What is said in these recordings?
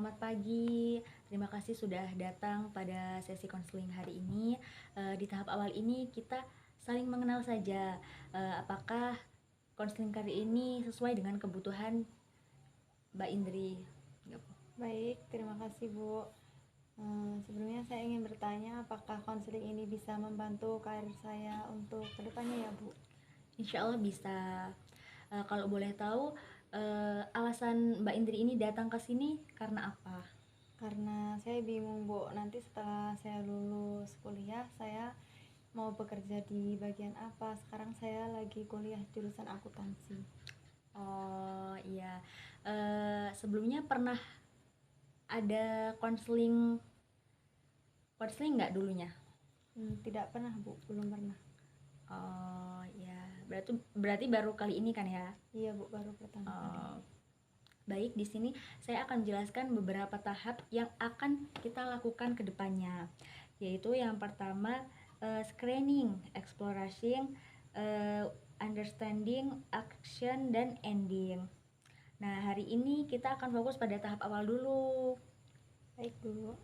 Selamat pagi. Terima kasih sudah datang pada sesi konseling hari ini. Di tahap awal ini kita saling mengenal saja. Apakah konseling kali ini sesuai dengan kebutuhan Mbak Indri? Baik, terima kasih Bu. Sebelumnya saya ingin bertanya apakah konseling ini bisa membantu karir saya untuk kedepannya ya Bu? Insya Allah bisa. Kalau boleh tahu, alasan Mbak Indri ini datang ke sini karena apa? Karena saya bingung Bu, nanti setelah saya lulus kuliah saya mau bekerja di bagian apa. Sekarang saya lagi kuliah jurusan akuntansi. Oh iya, sebelumnya pernah ada konseling nggak dulunya? Tidak pernah Bu, belum pernah. Oh ya, berarti baru kali ini kan ya? Iya Bu, baru pertama kali. Baik, di sini saya akan jelaskan beberapa tahap yang akan kita lakukan ke depannya. Yaitu yang pertama, screening, exploration, understanding, action, dan ending. Nah, hari ini kita akan fokus pada tahap awal dulu. Baik Bu.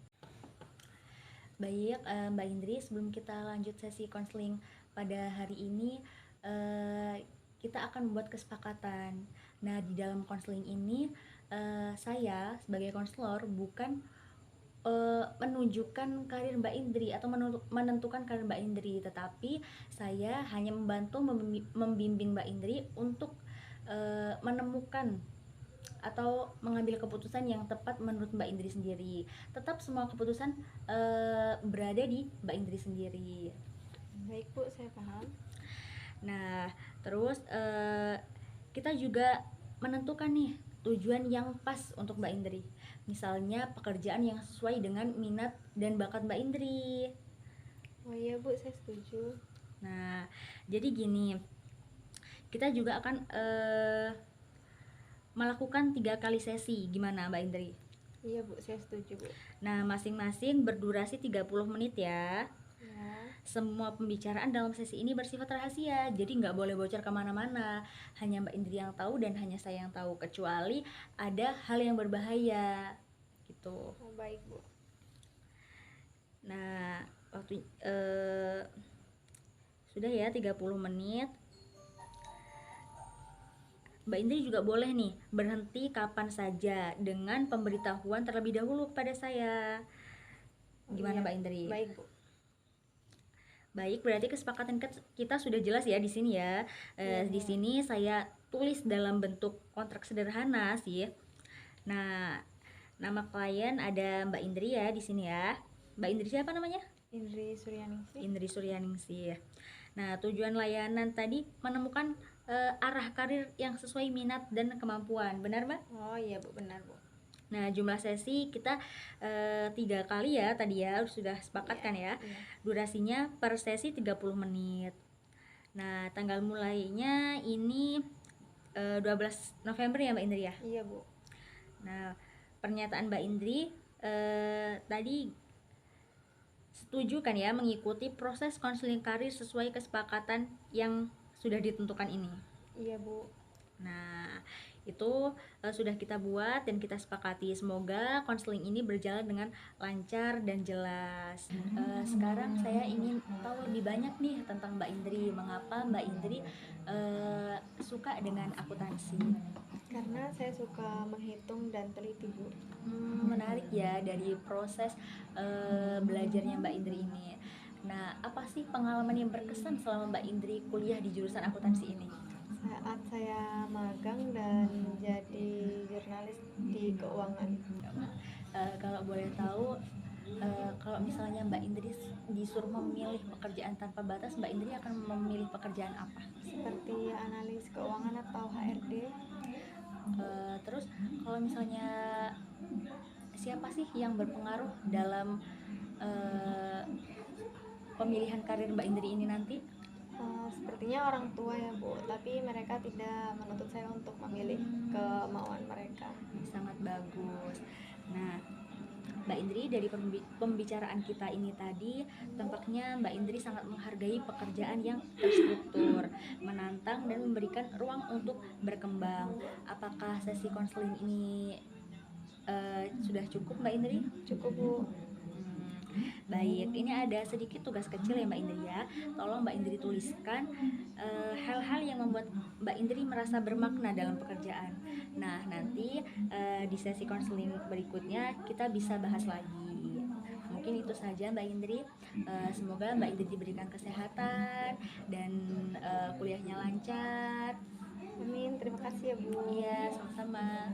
Baik, Mbak Indri, sebelum kita lanjut sesi konseling pada hari ini, kita akan membuat kesepakatan. Nah, di dalam konseling ini, saya sebagai konselor bukan menunjukkan karir Mbak Indri atau menentukan karir Mbak Indri, tetapi saya hanya membantu membimbing Mbak Indri untuk menemukan atau mengambil keputusan yang tepat menurut Mbak Indri sendiri. Tetap semua keputusan berada di Mbak Indri sendiri. Baik Bu, saya paham. Nah, terus kita juga menentukan nih tujuan yang pas untuk Mbak Indri. Misalnya pekerjaan yang sesuai dengan minat dan bakat Mbak Indri. Oh iya Bu, saya setuju. Nah, jadi gini, kita juga akan melakukan 3 kali sesi. Gimana Mbak Indri? Iya Bu, saya setuju Bu. Nah, masing-masing berdurasi 30 menit ya. Ya. Semua pembicaraan dalam sesi ini bersifat rahasia, jadi nggak boleh bocor kemana-mana. Hanya Mbak Indri yang tahu dan hanya saya yang tahu, kecuali ada hal yang berbahaya gitu. Oh, baik Bu. Nah, waktu sudah ya 30 menit. Mbak Indri juga boleh nih berhenti kapan saja dengan pemberitahuan terlebih dahulu kepada saya. Gimana Iya, Mbak Indri? baik Bu. Baik, berarti kesepakatan kita sudah jelas ya di sini ya. Iya, Di Bu. sini saya tulis dalam bentuk kontrak sederhana sih. Nah, nama klien ada Mbak Indri ya di sini ya. Mbak Indri siapa namanya? Indri Suryaningsih. Indri Suryaningsih. Nah, tujuan layanan tadi menemukan arah karir yang sesuai minat dan kemampuan. Benar, Mbak? Oh iya Bu, benar Bu. Nah, jumlah sesi kita 3 kali ya tadi ya, sudah sepakat kan ya. Iya. Durasinya per sesi 30 menit. Nah, tanggal mulainya ini 12 November ya Mbak Indri ya. Iya Bu. Nah, pernyataan Mbak Indri tadi setuju kan ya mengikuti proses konseling karir sesuai kesepakatan yang sudah ditentukan ini. Iya Bu. Nah, itu sudah kita buat dan kita sepakati. Semoga konseling ini berjalan dengan lancar dan jelas. Sekarang saya ingin tahu lebih banyak nih tentang Mbak Indri. Mengapa Mbak Indri suka dengan akuntansi? Karena saya suka menghitung dan teliti Bu. Menarik ya dari proses belajarnya Mbak Indri ini. Nah, apa sih pengalaman yang berkesan selama Mbak Indri kuliah di jurusan akuntansi ini? Saat saya magang dan jadi jurnalis di keuangan. Kalau boleh tahu, kalau misalnya Mbak Indri disuruh memilih pekerjaan tanpa batas, Mbak Indri akan memilih pekerjaan apa? Seperti analis keuangan atau HRD. Terus kalau misalnya siapa sih yang berpengaruh dalam pemilihan karir Mbak Indri ini nanti? Sepertinya orang tua ya Bu, tapi mereka tidak menuntut saya untuk memilih kemauan mereka. Sangat bagus. Nah, Mbak Indri, dari pembicaraan kita ini tadi, tampaknya Mbak Indri sangat menghargai pekerjaan yang terstruktur, menantang dan memberikan ruang untuk berkembang. Apakah sesi konseling ini Sudah cukup Mbak Indri? Cukup Bu. Baik, ini ada sedikit tugas kecil ya Mbak Indri ya. Tolong Mbak Indri tuliskan hal-hal yang membuat Mbak Indri merasa bermakna dalam pekerjaan. Nah, nanti di sesi konseling berikutnya kita bisa bahas lagi. Mungkin itu saja Mbak Indri. Semoga Mbak Indri diberikan kesehatan dan kuliahnya lancar. Amin, terima kasih ya Bu. Iya, sama-sama.